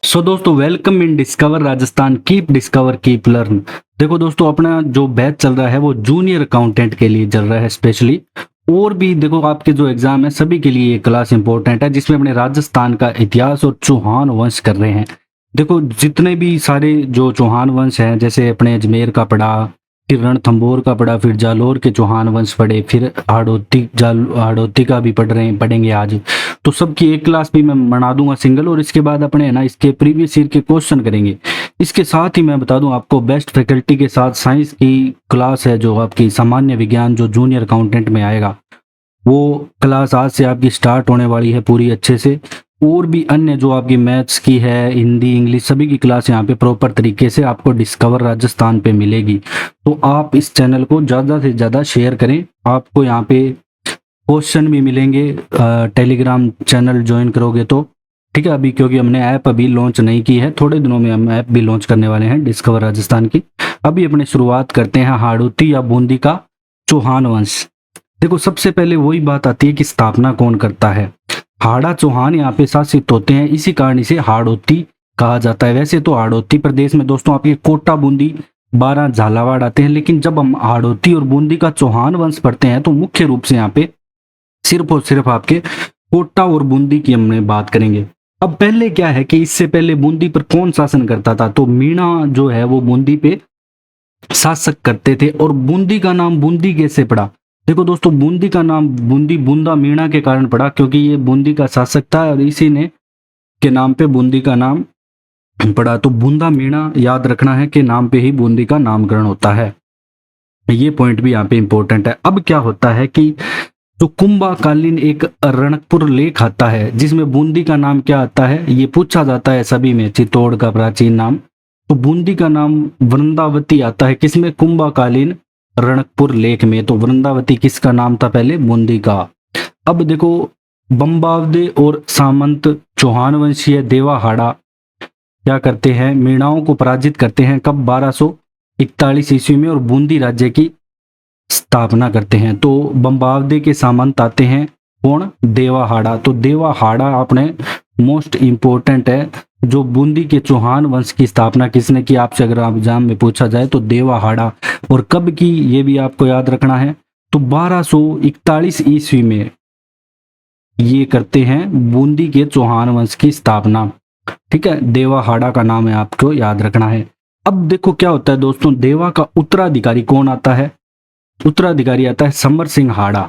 सो दोस्तों, welcome in discover Rajasthan. Keep discover keep learn. देखो दोस्तों, अपना जो बैच चल रहा है वो जूनियर अकाउंटेंट के लिए चल रहा है स्पेशली। और भी देखो, आपके जो एग्जाम है सभी के लिए ये क्लास इंपॉर्टेंट है, जिसमें अपने राजस्थान का इतिहास और चौहान वंश कर रहे हैं। देखो, जितने भी सारे जो चौहान वंश हैं, जैसे अपने अजमेर का पड़ा, फिर रणथंभौर का पड़ा, फिर जालोर के चौहान वंश पढ़े, फिर हाड़ौती का भी पढ़ेंगे आज। तो सबकी एक क्लास भी मैं बना दूंगा सिंगल, और इसके बाद अपने ना इसके प्रीवियस ईयर के क्वेश्चन करेंगे। इसके साथ ही मैं बता दूं आपको, बेस्ट फैकल्टी के साथ साइंस की क्लास है, जो आपकी सामान्य विज्ञान जो जूनियर अकाउंटेंट में आएगा, वो क्लास आज से आपकी स्टार्ट होने वाली है पूरी अच्छे से। और भी अन्य जो आपकी मैथ्स की है, हिंदी, इंग्लिश, सभी की क्लास यहाँ पे प्रॉपर तरीके से आपको डिस्कवर राजस्थान पे मिलेगी। तो आप इस चैनल को ज़्यादा से ज़्यादा शेयर करें। आपको यहाँ पे क्वेश्चन भी मिलेंगे, टेलीग्राम चैनल ज्वाइन करोगे तो। ठीक है, अभी क्योंकि हमने ऐप अभी लॉन्च नहीं की है, थोड़े दिनों में हम ऐप भी लॉन्च करने वाले हैं डिस्कवर राजस्थान की। अभी अपने शुरुआत करते हैं हाड़ौती या बूंदी का चौहान वंश। देखो, सबसे पहले वही बात आती है कि स्थापना कौन करता है। हाड़ा चौहान यहाँ पे शासित होते हैं, इसी कारण इसे हाड़ौती कहा जाता है। वैसे तो हाड़ौती प्रदेश में दोस्तों आपके कोटा, बूंदी, 12 झालावाड़ आते हैं, लेकिन जब हम हाड़ौती और बूंदी का चौहान वंश पढ़ते हैं तो मुख्य रूप से यहाँ पे सिर्फ और सिर्फ आपके कोटा और बूंदी की हमने बात करेंगे। अब पहले क्या है कि इससे पहले बूंदी पर कौन शासन करता था, तो मीणा जो है वो बूंदी पे शासक करते थे। और बूंदी का नाम बूंदी कैसे पड़ा? देखो दोस्तों, बूंदी का नाम बूंदी बूंदा मीणा के कारण पड़ा, क्योंकि ये बूंदी का शासक था और इसी ने के नाम पे बूंदी का नाम पड़ा। तो बूंदा मीणा याद रखना है कि नाम पे ही बूंदी का नामकरण होता है। ये पॉइंट भी यहाँ पे इंपॉर्टेंट है। अब क्या होता है कि जो कुंभाकालीन एक रणकपुर लेख आता है, जिसमें बूंदी का नाम क्या आता है, ये पूछा जाता है सभी में, चित्तौड़ का प्राचीन नाम। तो बूंदी का नाम वृंदावती आता है, किसमें? कुंभाकालीन रणकपुर लेख में। तो वृंदावती किसका नाम था पहले? बूंदी का। अब देखो, बम्बावदे और सामंत चौहान वंशीय देवाहाड़ा क्या करते हैं? मीणाओं को पराजित करते हैं। कब? 1241 ईस्वी में, और बूंदी राज्य की स्थापना करते हैं। तो बम्बावदे के सामंत आते हैं, कौन? देवाहाड़ा। तो देवाहाड़ा अपने मोस्ट इंपोर्टेंट है। जो बूंदी के चौहान वंश की स्थापना किसने की, आपसे अगर एग्जाम में पूछा जाए तो देवाहाड़ा। और कब की, ये भी आपको याद रखना है। तो 1241 ईस्वी में ये करते हैं बूंदी के चौहान वंश की स्थापना। ठीक है, देवाहाड़ा का नाम है, आपको याद रखना है। अब देखो क्या होता है दोस्तों, देवा का उत्तराधिकारी कौन आता है? उत्तराधिकारी आता है समर सिंह हाड़ा।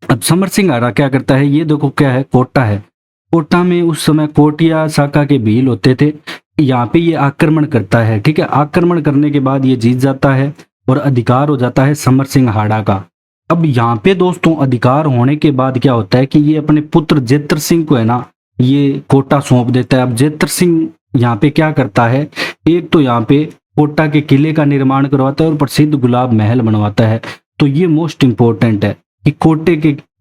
अब समर सिंह हाड़ा क्या करता है? ये देखो क्या है, कोटा है। कोटा में उस समय कोटिया शाखा के भील होते थे। यहाँ पे ये आक्रमण करता है। ठीक है, आक्रमण करने के बाद ये जीत जाता है और अधिकार हो जाता है समर सिंह हाड़ा का। अब यहाँ पे दोस्तों अधिकार होने के बाद क्या होता है कि ये अपने पुत्र जेतर सिंह को है ना, ये कोटा सौंप देता है। अब जेतर सिंह यहाँ पे क्या करता है, एक तो यहाँ पे कोटा के किले का निर्माण करवाता है और प्रसिद्ध गुलाब महल बनवाता है। तो ये मोस्ट इंपॉर्टेंट है कि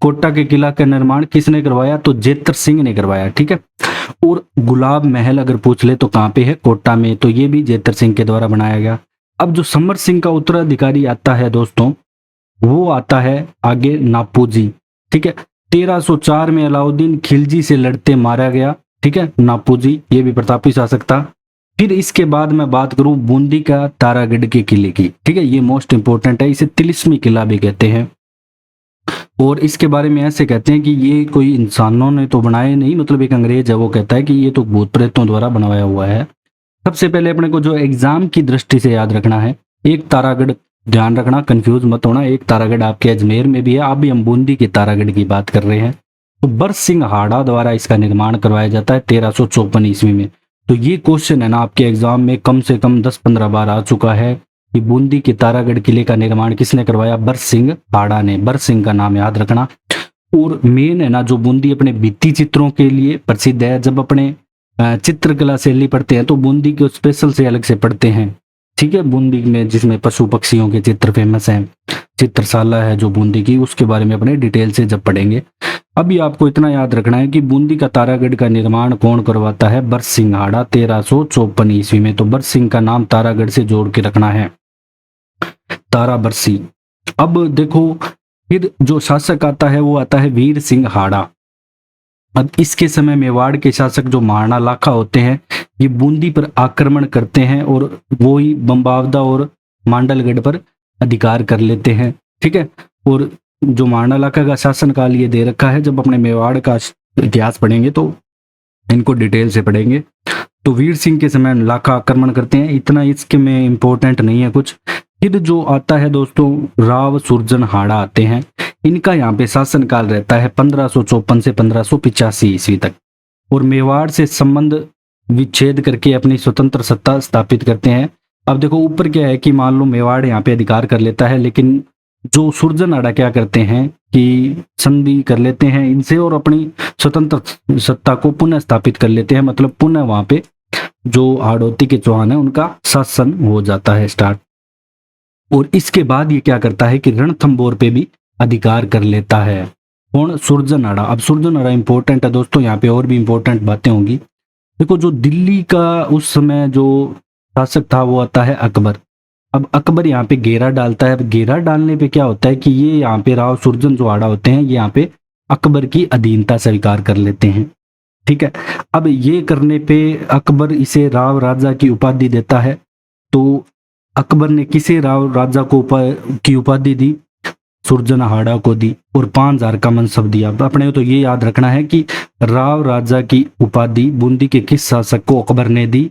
कोटा के किला का निर्माण किसने करवाया? तो जेतर सिंह ने करवाया। ठीक है, और गुलाब महल अगर पूछ ले तो कहाँ पे है? कोटा में। तो ये भी जेतर सिंह के द्वारा बनाया गया। अब जो समर सिंह का उत्तराधिकारी आता है दोस्तों, वो आता है आगे नापूजी। ठीक है, 1304 में अलाउद्दीन खिलजी से लड़ते मारा गया। ठीक है, नापूजी, ये भी प्रतापी शासक था। फिर इसके बाद मैं बात करूं बूंदी का तारागढ़ के किले की। ठीक है, ये मोस्ट इंपोर्टेंट है, इसे तिलिस्मी किला भी कहते हैं। और इसके बारे में ऐसे कहते हैं कि ये कोई इंसानों ने तो बनाए नहीं, मतलब एक अंग्रेज है वो कहता है कि ये तो भूत प्रेतों द्वारा बनवाया हुआ है। सबसे पहले अपने को जो एग्जाम की दृष्टि से याद रखना है, एक तारागढ़, ध्यान रखना, कंफ्यूज मत होना, एक तारागढ़ आपके अजमेर में भी है। अभी हम बूंदी के तारागढ़ की बात कर रहे हैं। तो बरस सिंह हाड़ा द्वारा इसका निर्माण करवाया जाता है 1354 ईस्वी में। तो ये क्वेश्चन है ना आपके एग्जाम में कम से कम 10-15 बार आ चुका है कि बूंदी के तारागढ़ किले का निर्माण किसने करवाया? बरस सिंह हाड़ा ने। बरस सिंह का नाम याद रखना। और मेन है ना, जो बूंदी अपने भित्ति चित्रों के लिए प्रसिद्ध है। जब अपने चित्रकला शैली पढ़ते हैं तो बूंदी को स्पेशल से अलग से पढ़ते हैं। ठीक है, बूंदी में जिसमें पशु पक्षियों के चित्र फेमस हैं, चित्रशाला है जो बूंदी की, उसके बारे में अपने डिटेल से जब पढ़ेंगे। अभी आपको इतना याद रखना है कि बूंदी का तारागढ़ का निर्माण कौन करवाता है? बरस सिंह हाड़ा 1354 ईस्वी में। तो बरस सिंह का नाम तारागढ़ से जोड़ के रखना है, तारा बरसी। अब देखो, फिर जो शासक आता है वो आता है वीर सिंह हाड़ा। अब इसके समय मेवाड़ के शासक जो महाराणा लाखा होते हैं, ये बूंदी पर आक्रमण करते हैं और वो ही बम्बावदा और मांडलगढ़ पर अधिकार कर लेते हैं। ठीक है, और जो मांडलाका का शासनकाल ये दे रखा है, जब अपने मेवाड़ का इतिहास पढ़ेंगे तो इनको डिटेल से पढ़ेंगे। तो वीर सिंह के समय लाखा आक्रमण करते हैं, इतना इसके में इंपॉर्टेंट नहीं है कुछ। फिर जो आता है दोस्तों, राव सुरजन हाड़ा आते हैं। इनका यहाँ पे शासनकाल रहता है 1554 से 1585 ईस्वी तक, और मेवाड़ से संबंध विच्छेद करके अपनी स्वतंत्र सत्ता स्थापित करते हैं। अब देखो ऊपर क्या है कि मान लो मेवाड़ यहाँ पे अधिकार कर लेता है, लेकिन जो सुरजन हाड़ा क्या करते हैं कि संधि कर लेते हैं इनसे और अपनी स्वतंत्र सत्ता को पुनः स्थापित कर लेते हैं। मतलब पुनः वहां पे जो हाड़ौती के चौहान है उनका शासन हो जाता है स्टार्ट। और इसके बाद ये क्या करता है कि रणथंबोर पे भी अधिकार कर लेता है। कौन? सुरजन हाड़ा। अब सुरजन हाड़ा इंपॉर्टेंट है दोस्तों, यहाँ पे और भी इंपॉर्टेंट बातें होंगी। देखो जो दिल्ली का उस समय जो शासक था वो आता है अकबर। अब अकबर यहाँ पे घेरा डालता है। अब घेरा डालने पे क्या होता है कि ये यहाँ पे राव सुरजन जो हाड़ा होते हैं ये यहाँ पे अकबर की अधीनता स्वीकार कर लेते हैं। ठीक है, अब ये करने पे अकबर इसे राव राजा की उपाधि देता है। तो अकबर ने किसे राव राजा को की उपाधि दी? सुरजन हाड़ा को दी, और 5000 का मनसब दिया। अपने को तो ये याद रखना है कि राव राजा की उपाधि बूंदी के किस शासक को अकबर ने दी?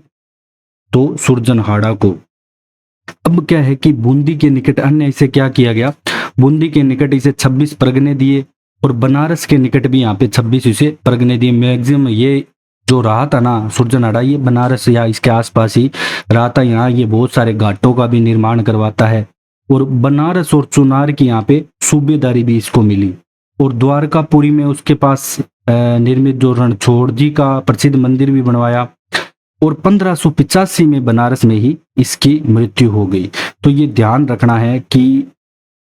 तो सुरजन हाड़ा को। अब क्या है कि बूंदी के निकट अन्य इसे क्या किया गया, बूंदी के निकट इसे 26 परगने दिए, और बनारस के निकट भी यहाँ पे 26 इसे परगने दिए। मैक्सिमम ये जो रहा था ना सुरजन हाड़ा, ये बनारस या इसके आसपास ही रहा था। यहाँ ये बहुत सारे घाटों का भी निर्माण करवाता है, और बनारस और चुनार की यहाँ पे सूबेदारी भी इसको मिली। और द्वारकापुरी में उसके पास निर्मित जो रणछोड़ जी का प्रसिद्ध मंदिर भी बनवाया, और 1585 में बनारस में ही इसकी मृत्यु हो गई। तो ये ध्यान रखना है कि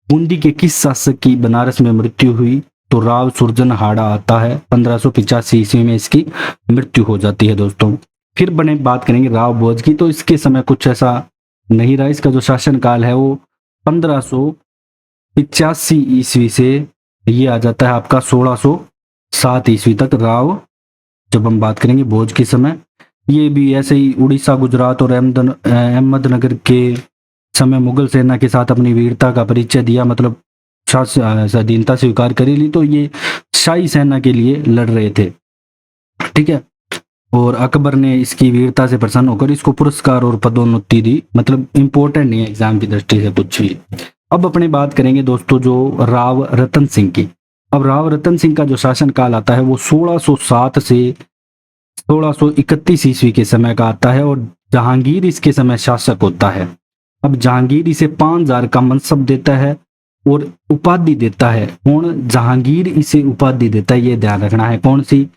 बूंदी के किस शासक की बनारस में मृत्यु हुई? तो राव सुरजन हाड़ा आता है, 1585 ईस्वी में इसकी मृत्यु हो जाती है दोस्तों। फिर बने बात करेंगे राव भोज की, तो इसके समय कुछ ऐसा नहीं रहा। इसका जो शासनकाल है वो 1585 ईस्वी से ये आ जाता है आपका 1607 ईस्वी तक राव। जब हम बात करेंगे भोज के समय, ये भी ऐसे ही उड़ीसा, गुजरात और अहमदनगर के समय मुगल सेना के साथ अपनी वीरता का परिचय दिया, मतलब स्वाधीनता स्वीकार कर ली। तो ये शाही सेना के लिए लड़ रहे थे। ठीक है, और अकबर ने इसकी वीरता से प्रसन्न होकर इसको पुरस्कार और पदोन्नति दी। मतलब इंपॉर्टेंट नहीं है एग्जाम की दृष्टि से कुछ भी। अब अपने बात करेंगे दोस्तों जो राव रतन सिंह की। अब राव रतन सिंह का जो शासनकाल आता है वो 1607 से 1631 ईस्वी के समय का आता है, और जहांगीर इसके समय शासक होता है। अब जहांगीर इसे 5000 का मनसब देता है और उपाधि देता है। कौन? जहांगीर इसे उपाधि देता है, ये ध्यान रखना है। कौन सी?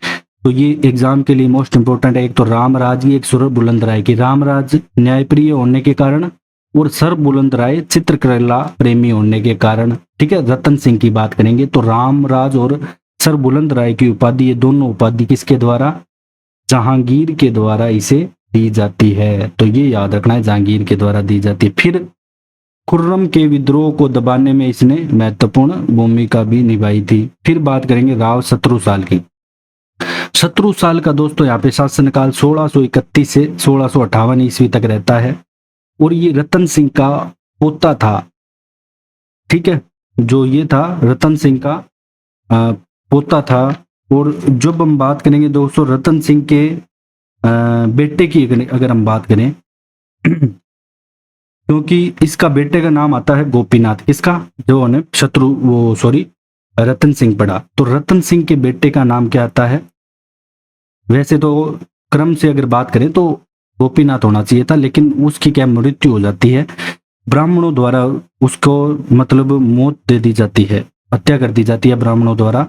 तो ये एग्जाम के लिए मोस्ट इंपोर्टेंट है। एक तो रामराज की, एक सर बुलंद राय की। रामराज न्यायप्रिय होने के कारण, और सर बुलंद राय चित्रकला प्रेमी होने के कारण। ठीक है, रतन सिंह की बात करेंगे तो रामराज और सर बुलंद राय की उपाधि, ये दोनों उपाधि किसके द्वारा? जहांगीर के द्वारा इसे दी जाती है। तो ये याद रखना है, जहांगीर के द्वारा दी जाती है। फिर खुर्रम के विद्रोह को दबाने में इसने महत्वपूर्ण भूमिका भी निभाई थी। फिर बात करेंगे राव शत्रुसाल की। शत्रुसाल का दोस्तों यहाँ पे शासनकाल 1631 से 1658 ईस्वी तक रहता है, और ये रतन सिंह का पोता था। ठीक है, जो ये था रतन सिंह का पोता था। और जब हम बात करेंगे दोस्तों रतन सिंह के बेटे की, अगर हम बात करें क्योंकि इसका बेटे का नाम आता है गोपीनाथ, किसका? जो ने रतन सिंह पढ़ा। तो रतन सिंह के बेटे का नाम क्या आता है? वैसे तो क्रम से अगर बात करें तो गोपीनाथ होना चाहिए था, लेकिन उसकी क्या मृत्यु हो जाती है, ब्राह्मणों द्वारा उसको मतलब मौत दे दी जाती है, हत्या कर दी जाती है ब्राह्मणों द्वारा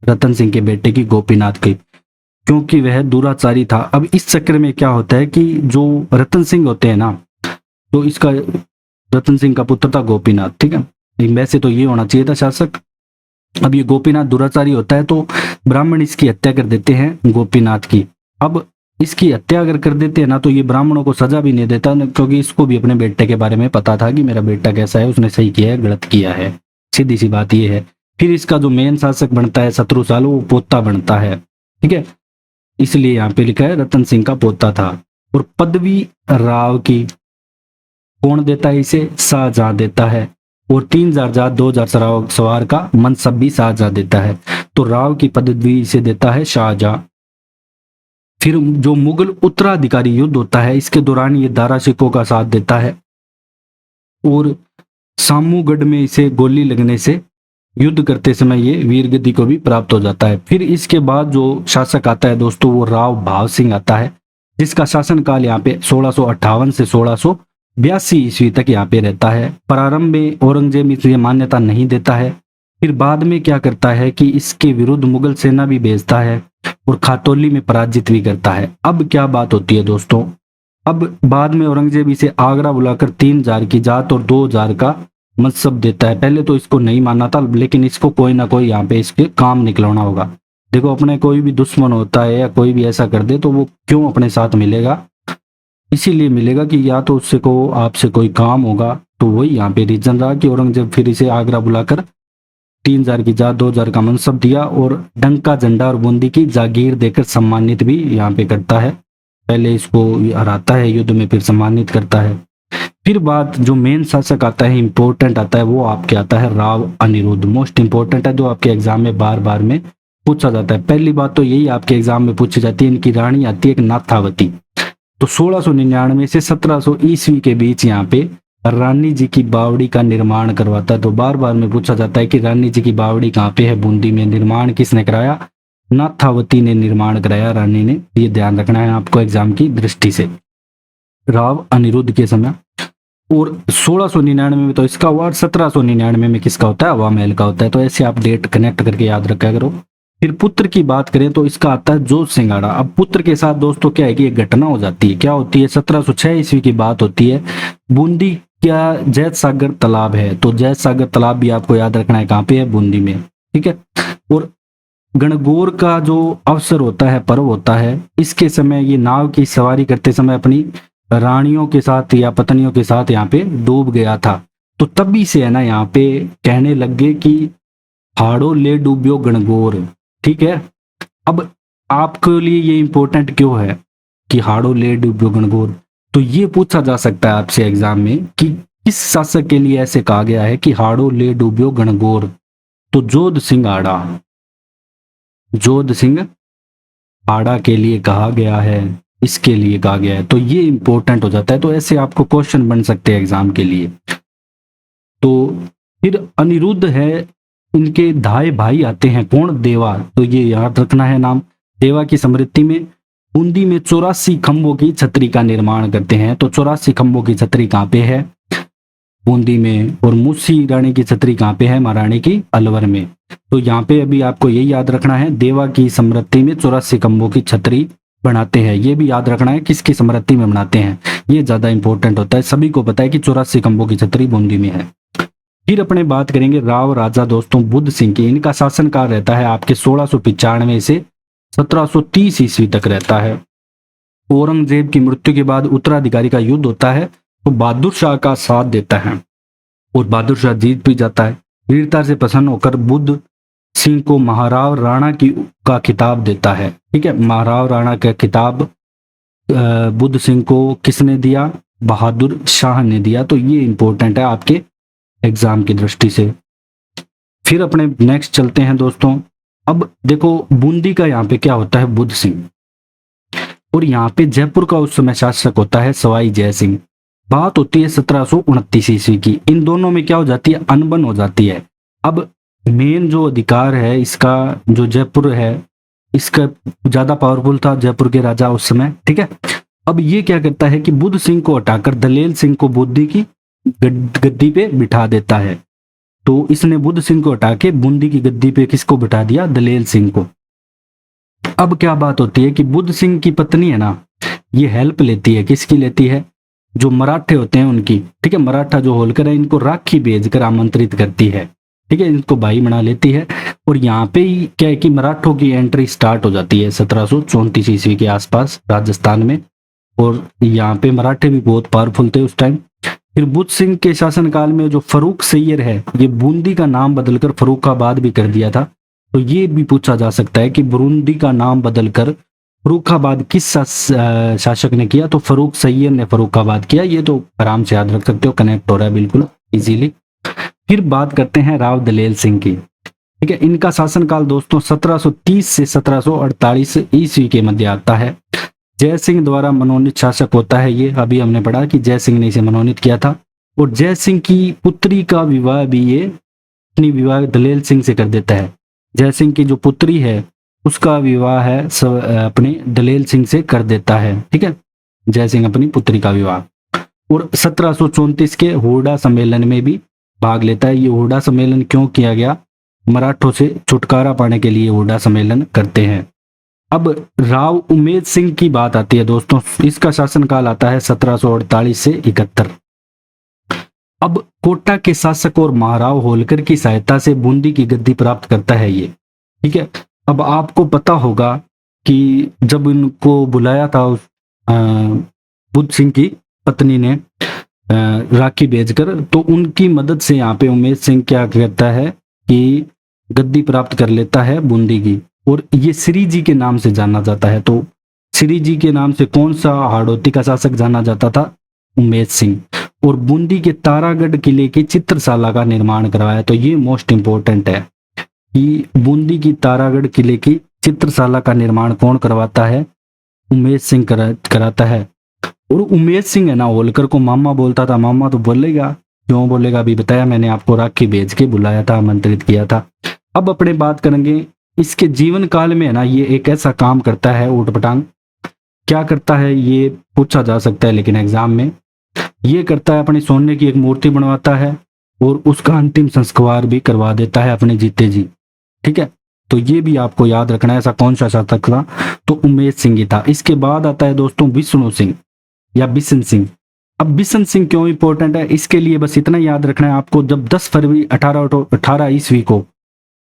रतन सिंह के बेटे की, गोपीनाथ की, क्योंकि वह दुराचारी था। अब इस चक्कर में क्या होता है कि जो रतन सिंह होते हैं ना, तो इसका रतन सिंह का पुत्र था गोपीनाथ। ठीक है, वैसे तो ये होना चाहिए था शासक। अब ये गोपीनाथ दुराचारी होता है, तो ब्राह्मण इसकी हत्या कर देते हैं गोपीनाथ की। अब इसकी हत्या अगर कर देते हैं ना, तो ये ब्राह्मणों को सजा भी नहीं देता, क्योंकि इसको भी अपने बेटे के बारे में पता था कि मेरा बेटा कैसा है, उसने सही किया है, गलत किया है, सीधी सी बात ये है। फिर इसका जो मेन शासक बनता है शत्रुसाल, वो पोता बनता है। ठीक है, इसलिए यहाँ पे लिखा है रतन सिंह का पोता था। और पदवी राव की कौन देता है इसे? शाहजहां देता है। और 3000 जात 2000 सवार का मनसब भी शाहजहां देता है। तो राव की पदवी इसे देता है शाहजहां। फिर जो मुगल उत्तराधिकारी युद्ध होता है इसके दौरान ये दारा शिकोह का साथ देता है और सामूगढ़ में इसे गोली लगने से युद्ध करते समय ये वीरगति को भी प्राप्त हो जाता है। फिर इसके बाद जो शासक आता है दोस्तों वो राव भाव सिंह आता है, जिसका शासनकाल यहाँ पे 1658 से 1682 ईस्वी तक यहाँ पे रहता है। प्रारंभ में औरंगजेब इसे मान्यता नहीं देता है, फिर बाद में क्या करता है कि इसके विरुद्ध मुगल सेना भी भेजता है और खातौली में पराजित भी करता है। अब क्या बात होती है दोस्तों, अब बाद में औरंगजेब इसे आगरा बुलाकर 3000 की जात और 2000 का मनसब देता है। पहले तो इसको नहीं माना था, लेकिन इसको कोई ना कोई यहाँ पे इसके काम निकलवाना होगा। देखो अपने कोई भी दुश्मन होता है या कोई भी ऐसा कर दे तो वो क्यों अपने साथ मिलेगा? इसीलिए मिलेगा कि या तो उससे को आपसे कोई काम होगा। तो वही यहाँ पे रीजन रहा कि औरंगजेब फिर इसे आगरा बुलाकर 3000 की जात 2000 का मनसब दिया और डंका झंडा और बूंदी की जागीर देकर सम्मानित भी यहाँ पे करता है। पहले इसको हराता है युद्ध में, फिर सम्मानित करता है। फिर बात जो मेन शासक आता है, इंपॉर्टेंट आता है, वो आपके आता है राव अनिरुद्ध। मोस्ट इंपॉर्टेंट है, जो आपके एग्जाम में बार बार में पूछा जाता है। पहली बात तो यही आपके एग्जाम में पूछी जाती है, इनकी रानी आती है एक नाथावती। तो 1699 से 1700 ईस्वी के बीच यहाँ पे रानी जी की बावड़ी का निर्माण करवाता है। तो बार बार में पूछा जाता है कि रानी जी की बावड़ी कहाँ पे है? बूंदी में। निर्माण किसने कराया? नाथावती ने निर्माण कराया, रानी ने। ये ध्यान रखना है आपको एग्जाम की दृष्टि से, राव अनिरुद्ध के समय। और 1699 में तो इसका हुआ, 1799 में किसका होता है? हवा महल का होता है। तो ऐसे आप डेट कनेक्ट करके याद रखा करो। फिर पुत्र की बात करें तो इसका आता है जोध सिंघाड़ा। अब पुत्र के साथ दोस्तों क्या है कि एक घटना हो जाती है। क्या होती है? 1706 ईस्वी की बात होती है। बूंदी क्या जैत सागर तालाब है, तो जैत सागर तालाब भी आपको याद रखना है कहाँ पे है? बूंदी में, ठीक है। और गणगौर का जो अवसर होता है, पर्व होता है, इसके समय ये नाव की सवारी करते समय अपनी रानियों के साथ या पत्नियों के साथ यहाँ पे डूब गया था। तो तभी से है ना यहाँ पे कहने लग गए कि हाड़ो ले डूबियो गणगौर, ठीक है। अब आपके लिए ये इंपॉर्टेंट क्यों है कि हाड़ो ले डूबियो गणगौर? तो ये पूछा जा सकता है आपसे एग्जाम में कि किस शासक के लिए ऐसे कहा गया है कि हाड़ो ले डूबियो गणगौर? तो जोध सिंह आड़ा, जोध सिंह आड़ा के लिए कहा गया है, इसके लिए कहा गया है। तो ये इंपॉर्टेंट हो जाता है। तो ऐसे आपको क्वेश्चन बन सकते हैं एग्जाम के लिए। तो फिर अनिरुद्ध है, इनके धाए भाई आते हैं कौन? देवा। तो ये याद रखना है नाम। देवा की स्मृति में बूंदी में 84 खंभों की छतरी का निर्माण करते हैं। तो 84 खंभों की छतरी कहाँ पे है? बूंदी में। और मूसी रानी की छतरी कहाँ पे है? महारानी की अलवर में। तो यहाँ पे अभी आपको यही याद रखना है, देवा की स्मृति में 84 खंभों की छतरी बनाते हैं। ये भी याद रखना है किसकी स्मृति में बनाते हैं, ये ज्यादा इंपॉर्टेंट होता है। सभी को पता है कि 84 खंभों की छतरी बूंदी में है। फिर अपने बात करेंगे राव राजा दोस्तों बुद्ध सिंह की। इनका शासनकाल रहता है आपके 1695 से 1730 ईस्वी तक रहता है। औरंगजेब की मृत्यु के बाद उत्तराधिकारी का युद्ध होता है, तो बहादुर शाह का साथ देता है और बहादुर शाह जीत भी जाता है। वीरता से प्रसन्न होकर बुद्ध सिंह को महाराव राणा का खिताब देता है, ठीक है। महाराव राणा का खिताब बुद्ध सिंह को किसने दिया? बहादुर शाह ने दिया। तो ये इंपॉर्टेंट है आपके एग्जाम की दृष्टि से। फिर अपने नेक्स्ट चलते हैं दोस्तों। अब देखो बूंदी का यहाँ पे क्या होता है? बुद्ध सिंह। और यहाँ पे जयपुर का उस समय शासक होता है सवाई जय सिंह। बात होती है 1729 ईस्वी की। इन दोनों में क्या हो जाती है? अनबन हो जाती है। अब मेन जो अधिकार है इसका, जो जयपुर है, इसका ज्यादा पावरफुल था जयपुर के राजा उस समय, ठीक है। अब ये क्या करता है कि बुद्ध सिंह को हटाकर दलेल सिंह को बूंदी की गद्दी पे बिठा देता है। तो इसने बुद्ध सिंह को हटा के बूंदी की गद्दी पे किसको बिठा दिया? दलेल सिंह को। अब क्या बात होती है कि बुद्ध सिंह की पत्नी है ना, ये हेल्प लेती है। किसकी लेती है? जो मराठे होते हैं उनकी, ठीक है। मराठा जो होलकर है इनको राखी भेजकर आमंत्रित करती है, ठीक है। इनको भाई बना लेती है। और यहाँ पे ही क्या है कि मराठों की एंट्री स्टार्ट हो जाती है 1734 ईस्वी के आसपास राजस्थान में। और यहाँ पे मराठे भी बहुत पावरफुल थे उस टाइम। फिर बुद्ध सिंह के शासनकाल में जो फरूक सैयर है, ये बूंदी का नाम बदलकर फरूखाबाद भी कर दिया था। तो ये भी पूछा जा सकता है कि बूंदी का नाम बदलकर फर्रुखाबाद किस शासक ने किया? तो फर्रुख सैयद ने फर्रुखाबाद किया। ये तो आराम से याद रख सकते हो, कनेक्ट हो रहा है बिल्कुल इजीली। फिर बात करते हैं राव दलेल सिंह की। ठीक है, इनका शासनकाल दोस्तों 1730 से 1748 ईस्वी के मध्य आता है। जय सिंह द्वारा मनोनीत शासक होता है ये, अभी हमने पढ़ा कि जय सिंह ने इसे मनोनीत किया था। और जय सिंह की पुत्री का विवाह भी ये अपनी विवाह दलेल सिंह से कर देता है। जय सिंह की जो पुत्री है उसका विवाह है अपने दलेल सिंह से कर देता है। ठीक है, जय सिंह अपनी पुत्री का विवाह। और 1734 के हुडा सम्मेलन में भी भाग लेता है। ये हुडा सम्मेलन क्यों किया गया? मराठों से छुटकारा पाने के लिए हुडा सम्मेलन करते हैं। अब राव उमेद सिंह की बात आती है दोस्तों, इसका शासनकाल आता है 1748 से 71। अब कोटा के शासक और महाराव होलकर की सहायता से बूंदी की गद्दी प्राप्त करता है ये। ठीक है, अब आपको पता होगा कि जब इनको बुलाया था बुद्ध सिंह की पत्नी ने राखी भेजकर, तो उनकी मदद से यहाँ पे उमेद सिंह क्या करता है कि गद्दी प्राप्त कर लेता है बूंदी की। और ये श्री जी के नाम से जाना जाता है। तो श्री जी के नाम से कौन सा हाड़ौती का शासक जाना जाता था? उमेद सिंह। और बूंदी के तारागढ़ किले की चित्रशाला का निर्माण करवाया। तो ये मोस्ट इंपोर्टेंट है कि बूंदी की तारागढ़ किले की चित्रशाला का निर्माण कौन करवाता है? उमेद सिंह कराता है। और उमेद सिंह है ना, होलकर को मामा बोलता था। मामा तो बोलेगा, क्यों बोलेगा अभी बताया मैंने आपको, राखी भेज के बुलाया था, आमंत्रित किया था। अब अपने बात करेंगे इसके जीवन काल में है ना, ये एक ऐसा काम करता है ऊटपटांग। क्या करता है ये पूछा जा सकता है लेकिन एग्जाम में। ये करता है अपनी सोने की एक मूर्ति बनवाता है और उसका अंतिम संस्कार भी करवा देता है अपने जीते जी। ठीक है, तो ये भी आपको याद रखना है। ऐसा कौन सा शासक था? तो उमेद सिंह ही था। इसके बाद आता है दोस्तों विष्णु सिंह या बिशन सिंह। अब बिशन सिंह क्यों इंपॉर्टेंट है? इसके लिए बस इतना याद रखना है आपको, जब 10 फरवरी 1818 ईस्वी को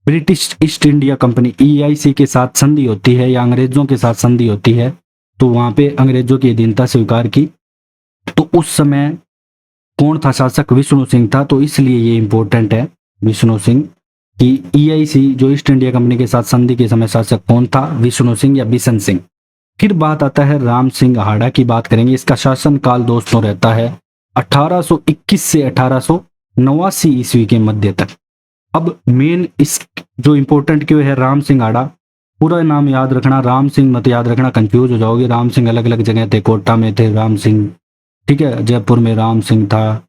British east India company EIC के साथ संधि होती है या अंग्रेजों के साथ संधि होती है, तो वहां पे अंग्रेजों की अधीनता स्वीकार की। तो उस समय कौन था शासक? विष्णु सिंह था। तो इसलिए ये इंपॉर्टेंट है विष्णु सिंह कि EIC जो ईस्ट इंडिया कंपनी के साथ संधि के समय शासक कौन था? विष्णु सिंह या बिशन सिंह। फिर बात आता है राम सिंह हाड़ा की बात करेंगे। इसका शासनकाल दोस्तों रहता है 1821 से 1889 ईस्वी के मध्य तक। अब मेन इस जो इंपॉर्टेंट क्यों है राम सिंह हाड़ा, पूरा नाम याद रखना, राम सिंह मत याद रखना, कंफ्यूज हो जाओगे। राम सिंह अलग अलग जगह थे, कोटा में थे राम सिंह, ठीक है, जयपुर में राम सिंह था,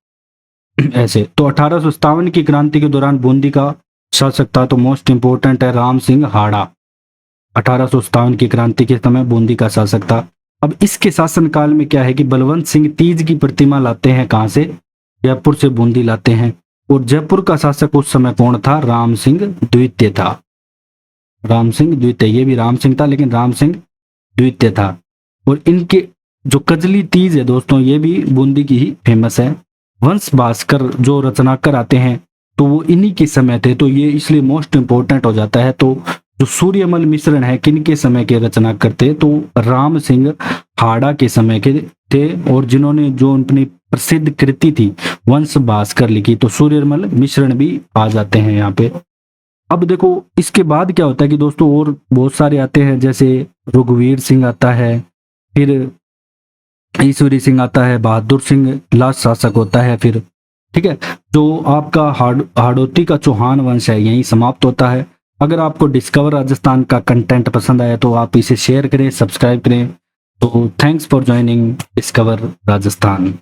ऐसे। तो 1857 की क्रांति के दौरान बूंदी का शासक था। तो मोस्ट इंपोर्टेंट है राम सिंह हाड़ा। 1857 की क्रांति के समय बूंदी का शासक था। अब इसके शासनकाल में क्या है कि बलवंत सिंह तीज की प्रतिमा लाते हैं, कहां से? जयपुर से बूंदी लाते हैं। और जयपुर का शासक उस समय कौन था? राम सिंह द्वितीय था। राम सिंह द्वितीय, ये भी राम सिंह था लेकिन राम सिंह द्वितीय था। और इनके जो कजली तीज है दोस्तों, ये भी बूंदी की ही फेमस है। वंश भास्कर जो रचनाकार आते हैं तो वो इन्हीं के समय थे, तो ये इसलिए मोस्ट इंपोर्टेंट हो जाता है। तो जो सूर्यमल मिश्रण है किनके समय के रचना करते? तो राम सिंह हाड़ा के समय के थे। और जिन्होंने जो अपनी प्रसिद्ध कृति थी वंश भास्कर लिखी, तो सूर्यमल मिश्रण भी आ जाते हैं यहाँ पे। अब देखो इसके बाद क्या होता है कि दोस्तों और बहुत सारे आते हैं, जैसे रघुवीर सिंह आता है, फिर ईश्वरी सिंह आता है, बहादुर सिंह लास्ट शासक होता है फिर। ठीक है, जो आपका हाड़ौती का चौहान वंश है यही समाप्त होता है। अगर आपको डिस्कवर राजस्थान का कंटेंट पसंद आया तो आप इसे शेयर करें, सब्सक्राइब करें। तो thanks for joining discover Rajasthan.